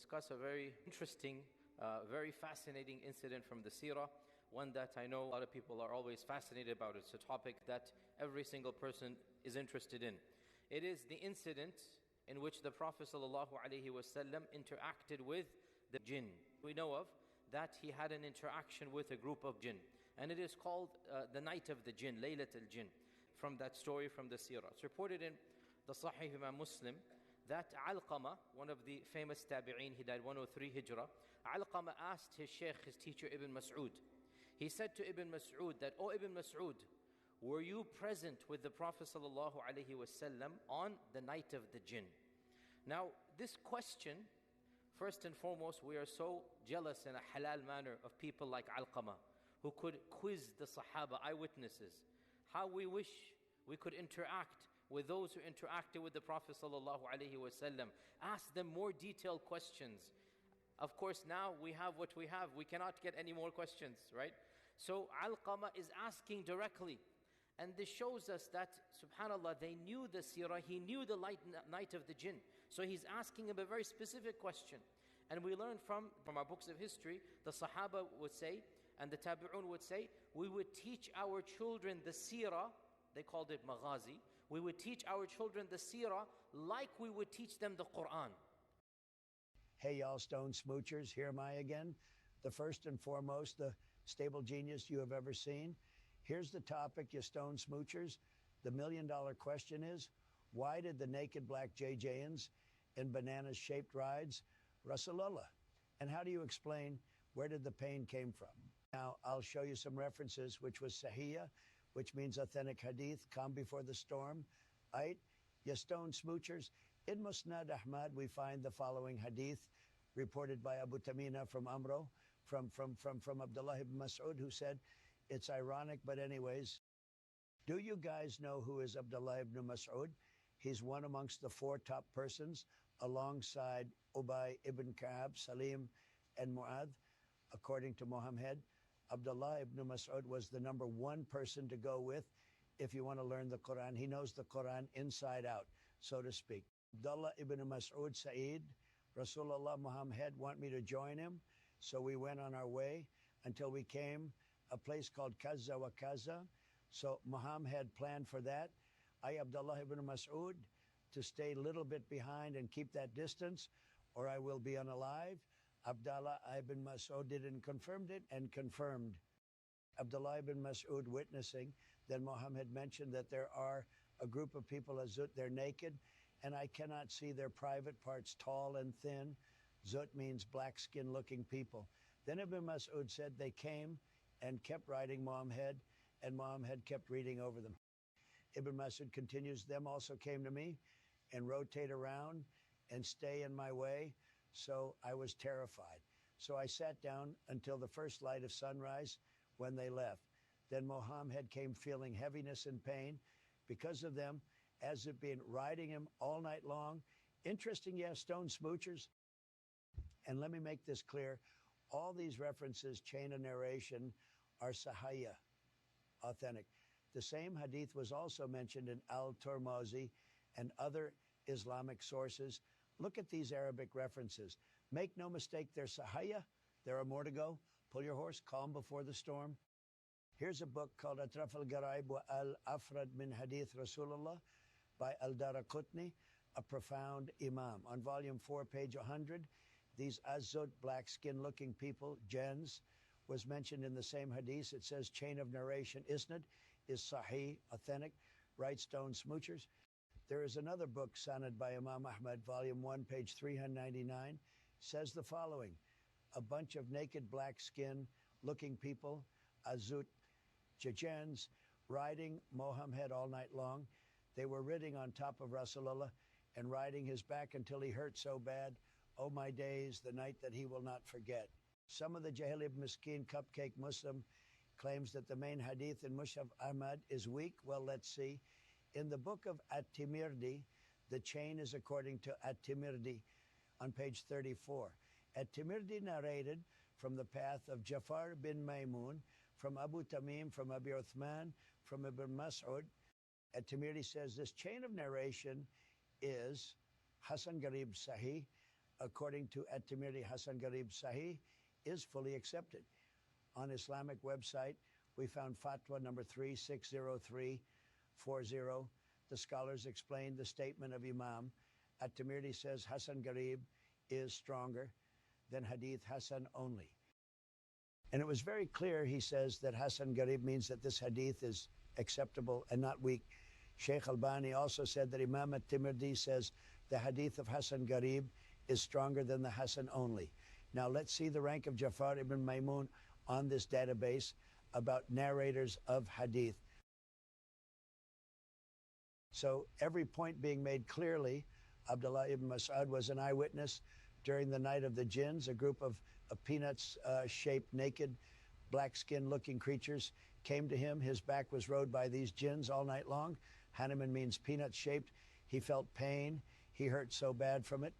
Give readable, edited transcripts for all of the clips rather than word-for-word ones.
discuss a very interesting, very fascinating incident from the seerah, one that I know a lot of people are always fascinated about. It's a topic that every single person is interested in. It is the incident in which the Prophet ﷺ interacted with the jinn. We know of that he had an interaction with a group of jinn, and it is called the night of the jinn, Laylat al-Jinn, from that story from the seerah. It's reported in the Sahih Imam Muslim that Alqama, one of the famous tabi'een, he died 103 Hijrah. Alqama asked his sheikh, his teacher Ibn Mas'ud. He said to Ibn Mas'ud that, "O Ibn Mas'ud, were you present with the Prophet ﷺ on the night of the jinn?" Now, this question, first and foremost, we are so jealous in a halal manner of people like Alqama, who could quiz the Sahaba, eyewitnesses. How we wish we could interact with those who interacted with the Prophet ﷺ. Ask them more detailed questions. Of course, now we have what we have. We cannot get any more questions, right? So Alqama is asking directly. And this shows us that, subhanAllah, they knew the seerah, he knew the night of the jinn. So he's asking him a very specific question. And we learn from our books of history, the Sahaba would say, and the Tabi'un would say, we would teach our children the seerah, they called it maghazi, we would teach our children the seerah like we would teach them the Quran. Hey y'all stone smoochers, here am I again. The first and foremost, the stable genius you have ever seen. Here's the topic, you stone smoochers. The million-dollar question is, why did the naked black JJNs in banana-shaped rides Rasulullah? And how do you explain where did the pain came from? Now, I'll show you some references, which was Sahiyya, which means authentic hadith, calm before the storm. Aight, you stone smoochers. In Musnad Ahmad, we find the following hadith reported by Abu Tamina from Amro, from Abdullah ibn Mas'ud, who said, it's ironic, but anyways, do you guys know who is Abdullah ibn Mas'ud? He's one amongst the four top persons alongside Ubay ibn Ka'ab, Salim, and Mu'adh. According to Mohammad, Abdullah ibn Mas'ud was the number one person to go with if you want to learn the Quran. He knows the Quran inside out, so to speak. Abdullah ibn Mas'ud Sa'id, Rasulullah Muhammad want me to join him. So we went on our way until we came a place called Kaza wa Kaza. So Muhammad had planned for that. I, Abdullah ibn Mas'ud, to stay a little bit behind and keep that distance, or I will be unalive. Abdullah ibn Mas'ud didn't confirm it and confirmed. Abdullah ibn Mas'ud witnessing. Then Muhammad mentioned that there are a group of people, Zut, they're naked, and I cannot see their private parts, tall and thin. Zut means black skin looking people. Then Ibn Mas'ud said they came and kept riding Muhammad, and Muhammad kept reading over them. Ibn Mas'ud continues, them also came to me and rotate around and stay in my way, so I was terrified. So I sat down until the first light of sunrise when they left. Then Muhammad came feeling heaviness and pain because of them, as it been riding him all night long. Interesting, yes, stone smoochers. And let me make this clear. All these references, chain of narration, are Sahiyya, authentic. The same hadith was also mentioned in Al-Tirmidhi and other Islamic sources. Look at these Arabic references. Make no mistake, they're Sahiyya. There are more to go. Pull your horse, calm before the storm. Here's a book called Atraf al-Garaib wa al-Afrad min Hadith Rasulullah by Al-Daraqutni, a profound imam. On volume 4, page 100, these Azud, black skin looking people, jinns, was mentioned in the same hadith. It says chain of narration, Isnad, is Sahih, authentic, right stone smoochers. There is another book, Sanad by Imam Ahmad, volume 1, page 399, says the following. A bunch of naked black skin looking people, Azut, Chechens, riding Muhammad all night long. They were riding on top of Rasulullah and riding his back until he hurt so bad. Oh my days, the night that he will not forget. Some of the Jahilib Miskin cupcake Muslim claims that the main hadith in Mus'haf Ahmad is weak. Well, let's see. In the book of At-Timirdi, the chain is according to At-Timirdi on page 34. At-Timirdi narrated from the path of Jafar bin Maymun, from Abu Tamim, from Abi Uthman, from Ibn Mas'ud. At-Timirdi says this chain of narration is Hasan Garib Sahih. according to At-Tirmidhi Hasan Garib Sahih, is fully accepted. On Islamic website, we found fatwa number 360340. The scholars explained the statement of Imam. At-Tirmidhi says Hasan Garib is stronger than Hadith Hasan only. And it was very clear, he says, that Hasan Garib means that this hadith is acceptable and not weak. Sheikh Albani also said that Imam At-Tirmidhi says the hadith of Hasan Garib is stronger than the Hasan only. Now let's see the rank of Jafar ibn Maymun on this database about narrators of hadith. So every point being made clearly, Abdullah ibn Mas'ud was an eyewitness during the night of the jinns. A group of peanuts-shaped, naked, black-skinned-looking creatures came to him. His back was rode by these jinns all night long. Hanuman means peanut-shaped. He felt pain. He hurt so bad from it.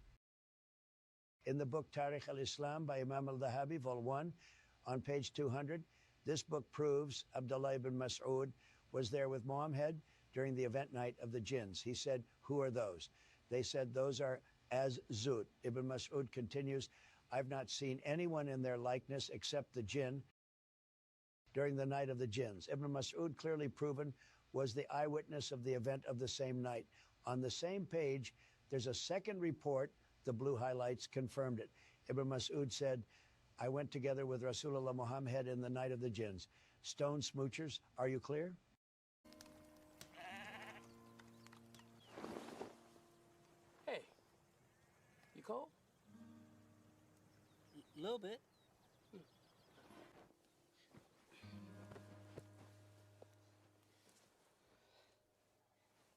In the book Tarikh al-Islam by Imam al-Dhahabi, Vol 1, on page 200, this book proves Abdullah ibn Mas'ud was there with Mohammad during the event night of the jinns. He said, "Who are those?" They said, "Those are as Zut." Ibn Mas'ud continues, "I've not seen anyone in their likeness except the jinn during the night of the jinns." Ibn Mas'ud, clearly proven, was the eyewitness of the event of the same night. On the same page, there's a second report. The blue highlights confirmed it. Ibn Mas'ud said, "I went together with Rasulullah Muhammad in the night of the jinns." Stone smoochers, are you clear? Hey, you cold? A little bit.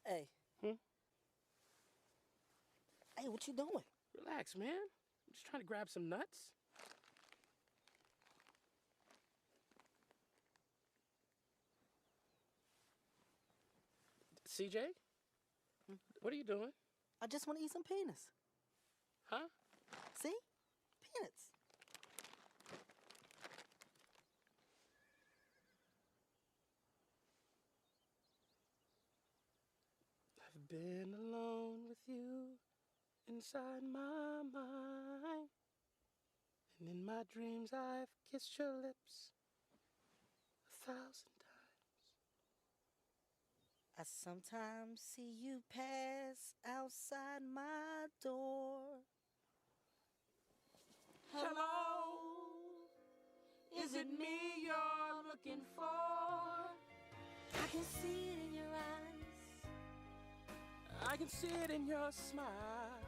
Hey. Hey, what you doing? Relax, man. I'm just trying to grab some nuts. CJ? What are you doing? I just want to eat some peanuts. Huh? See? Peanuts. I've been alone with you inside my mind. And in my dreams I've kissed your lips 1,000 times. I sometimes see you pass outside my door. Hello, is it me you're looking for? I can see it in your eyes. I can see it in your smile.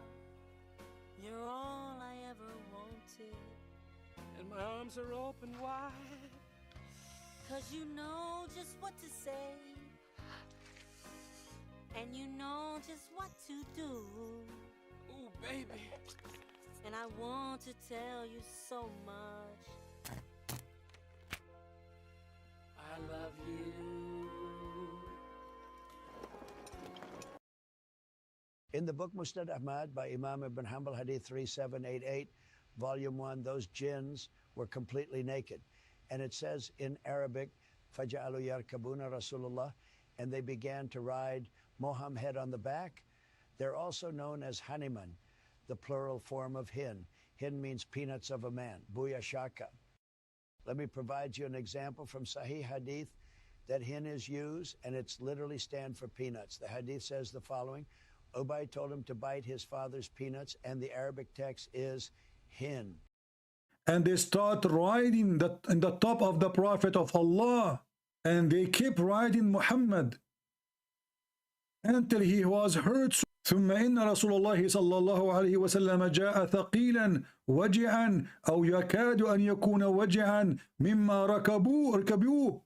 You're all I ever wanted. And my arms are open wide. 'Cause you know just what to say. And you know just what to do. Ooh, baby. And I want to tell you so much. I love you. In the book Musnad Ahmad by Imam Ibn Hanbal, Hadith 3788, Volume 1, those jinns were completely naked. And it says in Arabic, فَجَعَلُوا يَرْكَبُونَ Rasulullah, and they began to ride Mohammad on the back. They're also known as Hanuman, the plural form of hin. Hin means peanuts of a man, Buya Shaka. Let me provide you an example from Sahih Hadith that hin is used, and it's literally stand for peanuts. The Hadith says the following: Ubay told him to bite his father's peanuts, and the Arabic text is hin. And they start riding in the top of the Prophet of Allah, and they keep riding Muhammad until he was hurt. ثم إن رسول الله صلى الله عليه وسلم جاء ثقيلا وجعا أو يكاد أن يكون وجعا مما ركبوه.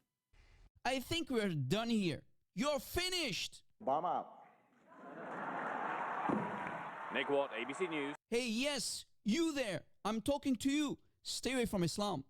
I think we're done here. You're finished. Bomb up. Nick Watt, ABC News. Hey, yes, you there. I'm talking to you. Stay away from Islam.